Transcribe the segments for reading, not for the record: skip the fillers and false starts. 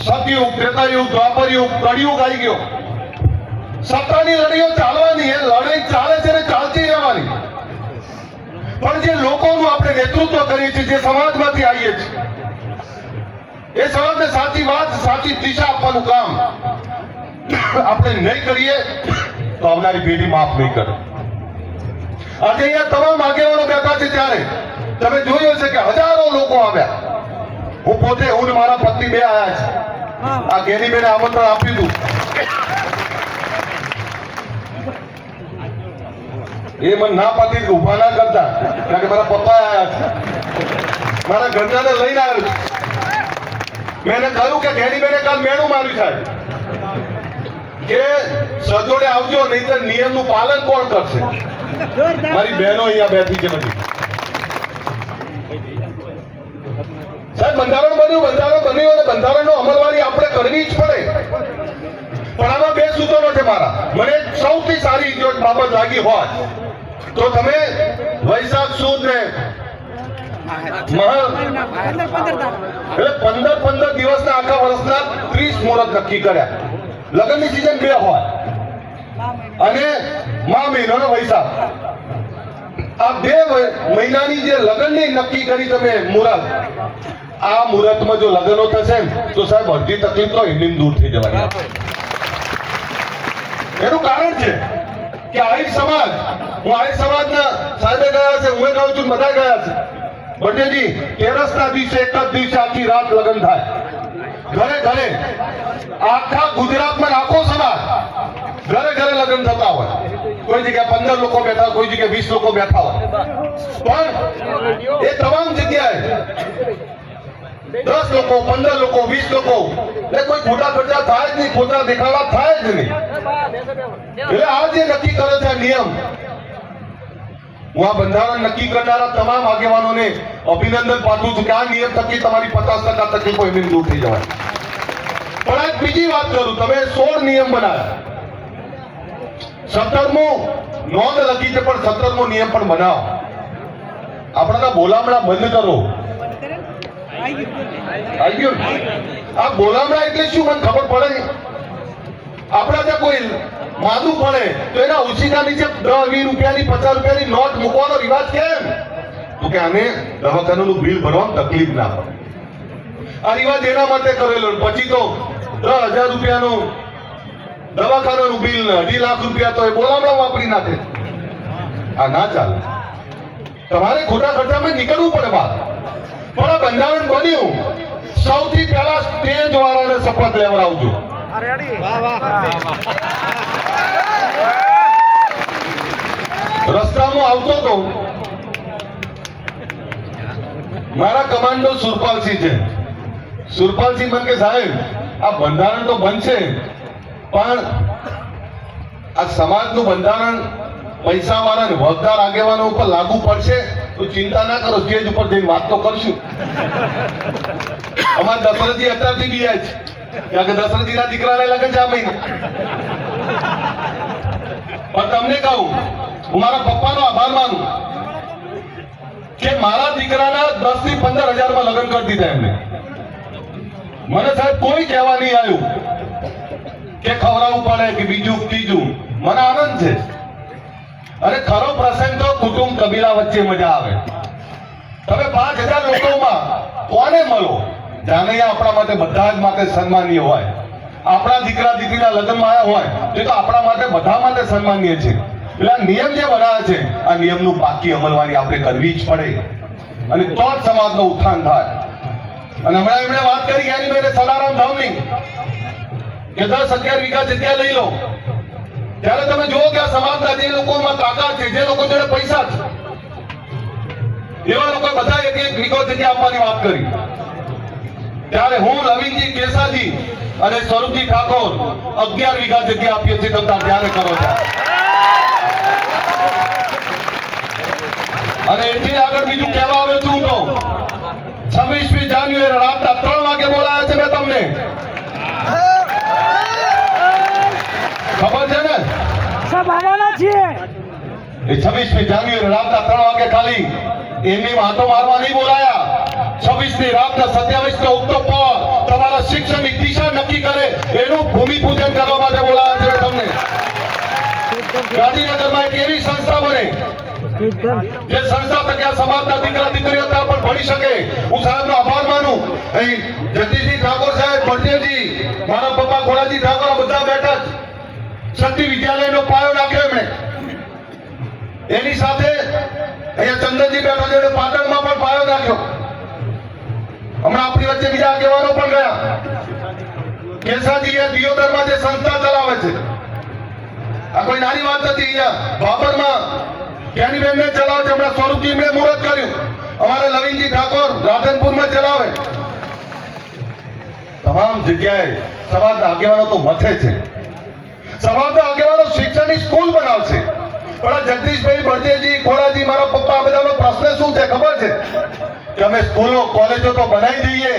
સતયુગ, ત્રેતાયુગ, દ્વાપરયુગ, કળિયુગ આવી ગયો. સત્તાની લડાઈઓ ચાલવાની, એ લડાઈ ચાલે છે ને ચાલતી રહેવાની. પણ જે લોકોનું આપણે નેતૃત્વ કરીએ છીએ, જે સમાજમાંથી આવીએ છીએ, એ સમાજને સાચી વાત, સાચી દિશા આપવાનું કામ આપણે નહીં કરીએ તો આવનારી પેઢી માફ નહીં કરે. આજે અહીંયા તમામ આગેવાનો બેઠા છે, ત્યારે તમે જોયું છે કે હજારો લોકો આવ્યા. હું પોતે, હું ને મારા પત્ની બે આવ્યા છે. આ ગેનીબેને આમંત્રણ આપ્યું હતું. એ મને ના પાડી ઉભા ના કરતા, કારણ કે મારા પપ્પા આવ્યા છે, મારા ઘરનાને લઈને આવ્યો છું. મેં એને કહ્યું કે ગેનીબેને કાલ મેણું માર્યું સાહેબ કે સજોડે આવજો, નહીંતર નિયમનું પાલન કોણ કરશે? મારી બહેનો અહીંયા બેઠી છે બધી. સાહેબ બંધારણ બન્યું અને બંધારણનો અમલવારી આપણે કરવી જ પડે. પણ આમાં બે સૂચનો છે મારા. મને સૌથી સારી જો બાબત લાગી હોય તો તમે વૈશાખ સુદ ને એટલે 15 દિવસના આખા વર્ષના 30 મુહૂર્ત નક્કી કર્યા. લગ્નની સિઝન 2 હોય અને મા મહિનાનો વૈશાખ. આ 2 મહિનાની જે લગ્નની નક્કી કરી તમે મુહૂર્ત, આ મુહૂર્તમાં જો લગ્નો થશે તો સાહેબ અડધી તકલીફ તો એમની દૂર થઈ જવાની. એનું કારણ છે કે આહિર સમાજ, હું આહિર સમાજના સાહેબે ગયા છે, હું કહું છું બધા ગયા છે. બટેજી 13ના દિવસે, એક જ દિવસે આખી રાત લગ્ન થાય. ઘરે ઘરે આખા ગુજરાતમાં આખો સમાજ ઘરે ઘરે લગ્ન થતા હોય. કોઈ જગ્યાએ 15 લોકો બેઠા, કોઈ જગ્યાએ 20 લોકો બેઠા હોય. પણ એ તમામ જગ્યાએ 10 લોકો, 15 લોકો, 20 લોકો, એટલે કોઈ ખોટા ખર્ચા થાય જ નહીં, ખોટા દેખાડા થાય જ નહીં. એટલે આ જે નક્કી કરે છે નિયમ, હું આ બંધારણ નક્કી કરનારા તમામ આગેવાનોને અભિનંદન પાઠવું છું કે આ નિયમ થકી તમારી 50% તકલીફો એમની દૂર થઈ જવાય. પણ એક બીજી વાત કરું, તમે 16 નિયમ બનાવ્યા, 17મો નોંધ લખી છે, પણ 17મો નિયમ પણ બનાવો. આપણા બોલામણા બંધ કરો. આવી ગયું? આ બોલામણા એટલે શું મને ખબર પડે નહીં. આપણા ત્યાં કોઈ માદું પડે તો એના ઉછીના નીચે 10, 20 રૂપિયાની, 50 રૂપિયાની નોટ મૂકવાનો રિવાજ કેમ? તો કે આને દવાખાનાનું બિલ ભરવામાં તકલીફ ના પડે. આ રિવાજ એના માટે કરેલો. પછી તો 10,000 રૂપિયાનું દવાખાનાનું બિલ ને 2.5 લાખ રૂપિયા તો એ બોલામણા વાપરી નાખે. આ ના ચાલે. તમારે ખોટા ખર્ચામાં નીકળવું પડે બહાર. પણ આ બંધારણ બન્યું, સૌથી પહેલા સ્ટેજ વાળાને શપથ લેવડાવજો. રસ્તામાં આવતો તો મારા કમાન્ડો સુરપાલસિંહ છે. સુરપાલસિંહ મને કે સાહેબ આ બંધારણ તો બનશે, પણ આ સમાજનું બંધારણ પૈસા વાળા ને વગદાર આગેવાનો ઉપર લાગુ પડશે તો ચિંતા ના કરો, સ્ટેજ ઉપર જઈને વાત તો કરશું. અમારા દશરથજી અત્યારથી બી છે, કારણ કે દશરથજીના દીકરાને લગન છે આ મહિને. પણ તમને કહું, હું મારા પપ્પાનો આભાર માનું કે મારા દીકરાના 10 થી 15,000માં લગ્ન કરી દીધા એમને. મને સાહેબ કોઈ કહેવા નહીં આવ્યું કે ખવડાવવું પડે કે બીજું ત્રીજું. મને આનંદ છે. અને ખરો પ્રસંગ તો કુટુંબ કબીલા વચ્ચે મજા આવે. તમે 5,000 લોકોમાં કોને મળો? જાનૈયા આપણા માટે બધા જ માટે સન્માનીય હોય. આપણા દીકરા દીકરીના લગ્નમાં આવ્યા હોય તો આપણા માટે બધા માટે સન્માનીય છે. એટલે આ નિયમ જે બનાવે છે, આ નિયમનું બાકી અમલવારી આપણે કરવી જ પડે, અને તો જ સમાજનું ઉત્થાન થાય. અને હમણાં એમણે વાત કરી એની મેરે સદારામ ધામની કે 10-11 વીઘા જગ્યા લઈ લો. ત્યારે તમે જુઓ કે આ સમાજના જે લોકોમાં તાકાત છે, જે લોકો જોડે પૈસા છે, એવા લોકો બધા 1-1 વીઘો જગ્યા આપવાની વાત કરી. ત્યારે હું, રવિન્દ્રજી કેસાજી અને સ્વરૂપજી ઠાકોર 11 વીઘા જગ્યા આપીએ છીએ. તમે ત્યારે કરો છો. અને એથી આગળ બીજું કહેવા આવ્યો છું તો 26મી જાન્યુઆરી રાતના 3 વાગે બોલાયા છે મેં તમને. ખબર છે ને? સબ આવવાના છીએ. એ 26મી જાન્યુઆરી રાતના 3 વાગે ખાલી એમની વાતો મારવા નહીં બોલાયા. 26ની રાતના 27 ઉગતો પહોર તમારા શિક્ષણની દિશા ગાંધીનગરમાં એક એવી સંસ્થા બને જે સંસ્થા તકે આ સમાજના દીકરા દીકરીઓ ત્યાં પણ ભણી શકે. હું સાહેબનો આભાર માનું. અહીં જગદીશજી ઠાકોર સાહેબ, બળદેવજી, મારા પપ્પા ખોડાજી ઠાકોર આ બધા બેઠા જ. શક્તિ વિદ્યાલયનો પાયો નાખ્યો એમણે. એની સાથે અહીંયા ચંદનજી બેઠા છે, પાટણમાં પણ પાયો નાખ્યો. હમણાં આપણી વચ્ચે બીજા આગેવાનો પણ ગયા. કેસાજી એ દિયોદરમાં જે સંસ્થા ચલાવે છે, આ કોઈ નાની વાત નથી. અહીંયા બાબરમાં જ્ઞાનીબેનને ચલાવે છે. હમણાં સ્વરૂપજી એમણે મુહૂર્ત કર્યું. અમારે લવિનજી ઠાકોર રાધનપુરમાં ચલાવે. તમામ જગ્યાએ સમાજના આગેવાનો તો મથે છે. સમાજના આગેવાનો શિક્ષણની સ્કૂલ બનાવશે. પણ આ જગદીશભાઈ, બળદેવજી, ખોડાજી, મારા પપ્પા, આ બધાનો પ્રશ્ન શું છે ખબર છે? કે અમે સ્કૂલો કોલેજો તો બનાવી દઈએ,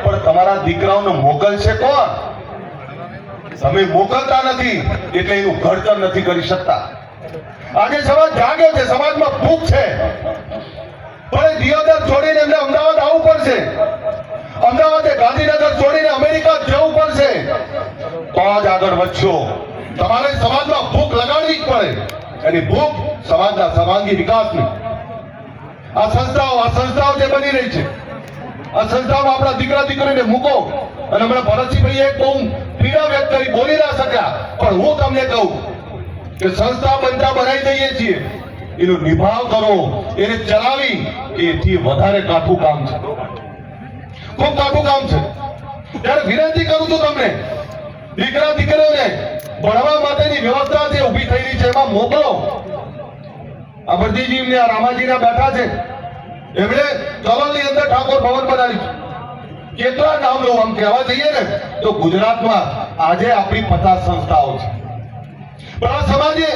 પણ તમારા દીકરાઓને મોકલશે કોણ? તમે મોકલતા નથી એટલે એનું ઘડતર નથી કરી શકતા. આજે સમાજ જાગ્યો છે, સમાજમાં ભૂખ છે. પણ એ દિયોદર છોડીને એમને અમદાવાદ આવવું પડશે. અમદાવાદે ગાંધીનગર છોડીને અમેરિકા જવું પડશે, તો જ આગળ વધશો. તમારે સમાજમાં ભૂખ લગાડવી જ પડે. અને ભૂખ સમાજના સર્વાંગી વિકાસની. આ સંસ્થાઓ જે બની રહી છે, આ સંસ્થામાં આપણા દીકરા દીકરીને મૂકો. અને હમણાં ભરતસિંહભાઈ એક બહુ પીડા વ્યક્ત કરી, બોલી ના શક્યા, પણ હું તમને કહું કે સંસ્થા બનતા બનાવી દઈએ છીએ, એનો નિભાવ કરો, એને ચલાવી, એથી વધારે કાઠું કામ છે. ખૂબ કાઠું કામ છે. ત્યારે વિનંતી કરું છું તમને, દીકરા દીકરીઓને ભણવા માટેની વ્યવસ્થા જે ઊભી થઈ રહી છે એમાં મોકલો. આ બળદેવજી એમને આ રામાજીના બેઠા છે, એમણે કલોલની અંદર ઠાકોર ભવન બનાવ્યું. કેટલા નામ લો, આમ કહેવા જઈએ ને તો ગુજરાતમાં આજે આપણી 50 સંસ્થાઓ છે. પણ આ સમાજે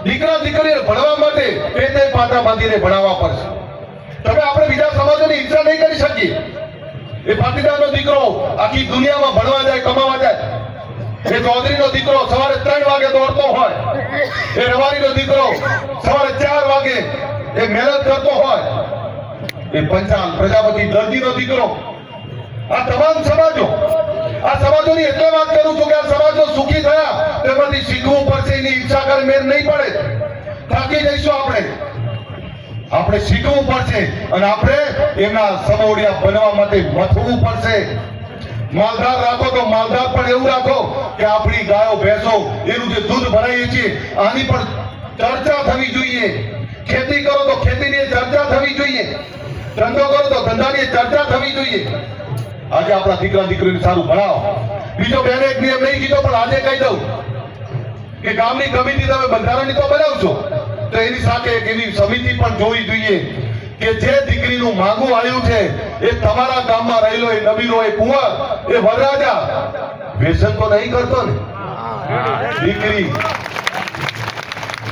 દીકરા દીકરીને ભણવા માટે બે પાટા બાંધીને ભણાવવા પડશે. તમે આપણે બીજા સમાજોની હિંસા નહીં કરી શકીએ. એ પાટીદારનો દીકરો આખી દુનિયામાં ભણવા જાય, કમાવા જાય. એ ચૌધરીનો દીકરો સવારે 3 વાગે દોડતો હોય, એ રવારીનો દીકરો સવારે 4 વાગે એ મહેનત કરતો હોય, એ પંચાલ પ્રજાપતિ દર્દીનો દીકરો. આ તમામ સમાજોની એટલે વાત કરું છું કે આ સમાજો સુખી થયા તેમાંથી શીખવું પડશે. એની ઈચ્છા કરે મેર નહીં પડે, થાકી જઈશું. આપણે શીખવું પડશે અને આપણે એમના સમોડિયા બનવા માટે મથવું પડશે. માલધાર રાખો તો માલધાર પણ એવું રાખો કે આપણી ગાયો ભેંસો એનું જે દૂધ ભરાઈએ છીએ આની પણ ચર્ચા થવી જોઈએ. ખેતી કરો તો ખેતીની ચર્ચા થવી જોઈએ. ધંધો કરો તો ધંધાની ચર્ચા થવી જોઈએ. આજે આપણા દીકરા દીકરીને સારું ભણાવો. બીજો બેને એક નિયમ નહીં કીધો, પણ આજે કહી દઉં કે ગામની કમિટી તમે બંધારણની તો બનાવશો, તો એની સાથે એક એવી સમિતિ પણ જોવી જોઈએ કે જે દીકરીનું માંગું આવ્યું છે એ તમારા ગામમાં રહેલો એ નબીલો એ કુંવર એ વરરાજા વ્યસન તો નહીં કરતો ને. દીકરી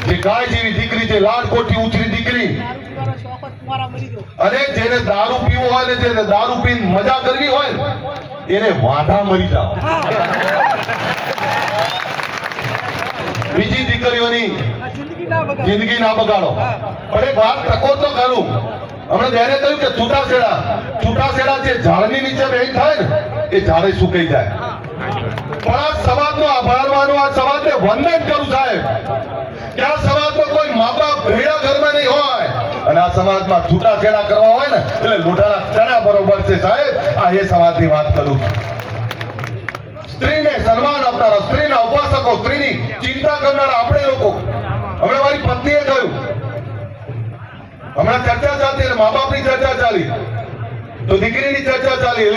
જે ગાય જેવી દીકરી, જે લાડકોઠી ઉછરી દીકરી, અને જેને દારૂ પીવો હોય ને જેને દારૂ પીને મજા કરવી હોય એને વાંધા મરી જાવ. બીજી દીકરીઓની જિંદગી ના બગાડો. પણ એક વાત ટકોર તો કરું. હમણાં બેને કહ્યું કે છૂટાછેડા જે ઝાડની નીચે બેન થાય ને એ ઝાડે સુકાઈ જાય. પણ આ સમાજનો આભાર માનું, આ સમાજને વંદન કરું સાહેબ કે આ સમાજમાં કોઈ મા બાપ ભેળા ઘરમાં નહીં હોય અને આ સમાજમાં છૂટાછેડા કરવા હોય ને એટલે લોઢાના ચણા બરોબર છે સાહેબ. આ એ સમાજની વાત કરું. સ્ત્રીને સન્માન આપનારા, સ્ત્રીના ઉપાસકો, સ્ત્રીની ચિંતા કરનારા આપણે લોકો. હમણાં મારી પત્નીએ કહ્યું, હમણાં ચર્ચા ચાલતી, મા બાપની ચર્ચા ચાલી તો દીકરીની ચર્ચા ચાલી.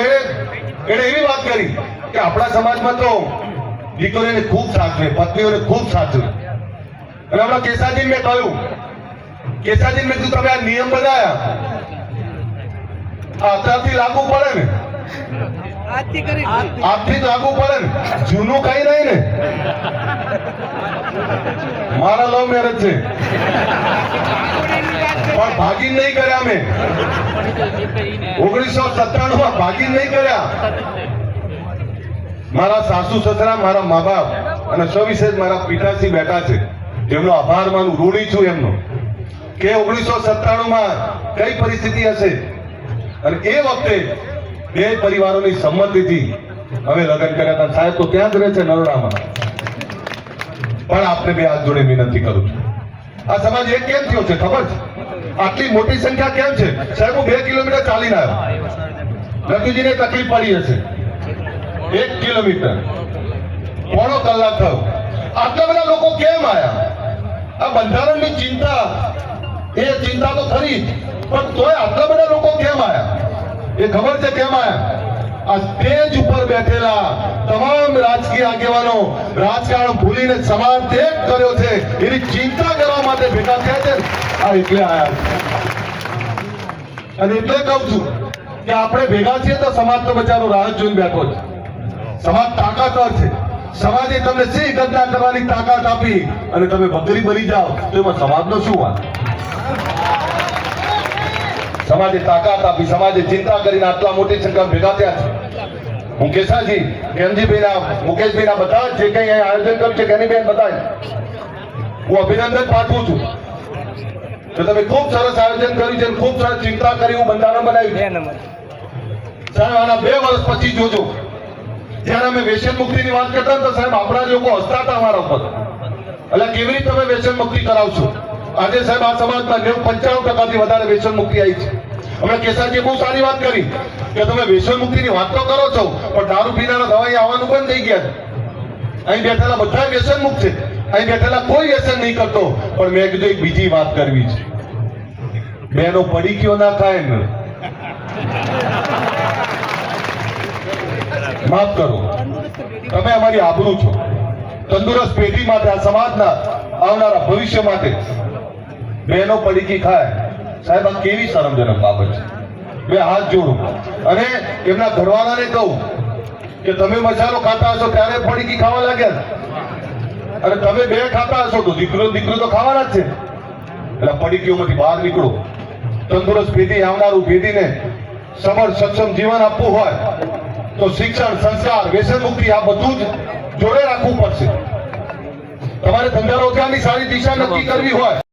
એને એવી વાત કરી કે આપણા સમાજમાં તો દીકરીઓને ખૂબ સાચવે, પત્નીઓને ખૂબ સાચવે. અને હમણાં કેસાજી મેં કહ્યું, કેસાજી મેં કીધું તમે આ નિયમ બનાયા આ અત્યારથી લાગુ પડે ને, આજથી જ લાગુ પડે ને, જૂનું કઈ નહીં ને. મારા લવ મેરેજ છે પણ ભાગીને નહીં કર્યા. અમે 1997 ભાગીને નહીં કર્યા. મારા સાસુ સસરા, મારા મા બાપ અને સવિશેષ મારા પિતાશ્રી બેઠા છે, એમનો આભાર માનું, ઋણી છું એમનો કે 1997 કઈ પરિસ્થિતિ હશે અને એ વખતે બે પરિવારોની સંમતિથી અમે લગ્ન કર્યા હતા. સાહેબ તો ત્યાં જ રહે છે નરોડામાં. પણ આપને બે હાથ જોડે વિનંતી કરું છું આ સમાજ એક કેમ થયો છે ખબર છે? આટલી મોટી સંખ્યા કેમ છે? સાહેબ હું 2 કિલોમીટર ચાલીને આવ્યો. રતુજીને તકલીફ પડી હશે. 1 કિલોમીટર પોણો કલાક થયો. આટલા બધા લોકો કેમ આવ્યા? આ બંધારણની ચિંતા, એ ચિંતા તો ખરી જ, પણ તોય આટલા બધા લોકો કેમ આવ્યા? એ ખબર છે કેમ આવ્યા? આ સ્ટેજ ઉપર બેઠેલા તમામ રાજકીય આગેવાનો રાજકારણ ભૂલીને સમાજ ત્યાગ કર્યો છે એની ચિંતા કરવા માટે ભેગા થયા છે. આ એટલે આયા છે. અને એટલે કહું છું કે આપણે ભેગા છીએ તો સમાજ તો બચારો રાહ જોઈને બેઠો છે. સમાજ તાકાતવર છે. સમાજે તમને સિંહ ગર્જના કરવાની તાકાત આપી અને તમે બકરી બની જાઓ તો એમાં સમાજનો શું વાત? સમાજે તાકાત આપી, સમાજે ચિંતા કરીને આટલા મોટી સંખ્યામાં ભેગા થયા છે. હું કેસાજી, કેમજીભાઈના, મુકેશભાઈના બધા જે કંઈ અહીં આયોજન કર્યું છે કેનીબેન બધા હું અભિનંદન પાઠવું છું કે તમે ખૂબ સરસ આયોજન કર્યું છે, ખૂબ સરસ ચિંતા કરી, હું બંધારણ બનાવ્યું છે. સાહેબ આના 2 વર્ષ પછી જોજો, જ્યારે અમે વ્યસન મુક્તિની વાત કરતા ને તો સાહેબ આપણા લોકો હસતા હતા અમારા ઉપર, એટલે કેવી રીતે તમે વ્યસન મુક્તિ કરાવશો? આજે સાહેબ આ સમાજમાં 95% વધારે વ્યસન મુક્તિ આવી છે. અમે કેસાજીએ બહુ સારી વાત કરી કે તમે વ્યસન મુક્તિની વાત તો કરો છો પણ દારૂ પીનારા દવાઈ આવવાનું બંધ થઈ ગયા છે. અહીં બેઠેલા બધા વ્યસન મુક્ત છે, અહીં બેઠેલા કોઈ વ્યસન નહીં કરતો. પણ મેં કીધું એક બીજી વાત કરવી છે. બેનો પડી કયો ના ખાય ને, માફ કરો, તમે અમારી આબરૂ છો. તંદુરસ્ત પેઢી માટે, આ સમાજના આવનારા ભવિષ્ય માટે બહેનો પડીકી ખાય, સાહેબ આ કેવી શરમજનક બાબત છે. બે હાથ જોડું અને એમના ઘરવાળાને કહું કે તમે મસાલો ખાતા હશો ત્યારે પડીકી ખાવા લાગ્યા, અને તમે 2 ખાતા હશો તો દીકરો તો ખાવાના જ છે. એટલે પડીકીઓમાંથી બહાર નીકળો. તંદુરસ્ત પેઢી, આવનારું પેઢીને સબળ સક્ષમ જીવન આપવું હોય તો શિક્ષણ, સંસ્કાર, વ્યસન મુક્તિ આ બધું જ જોડે રાખવું પડશે. તમારે ધંધા રોજગારની સારી દિશા નક્કી કરવી હોય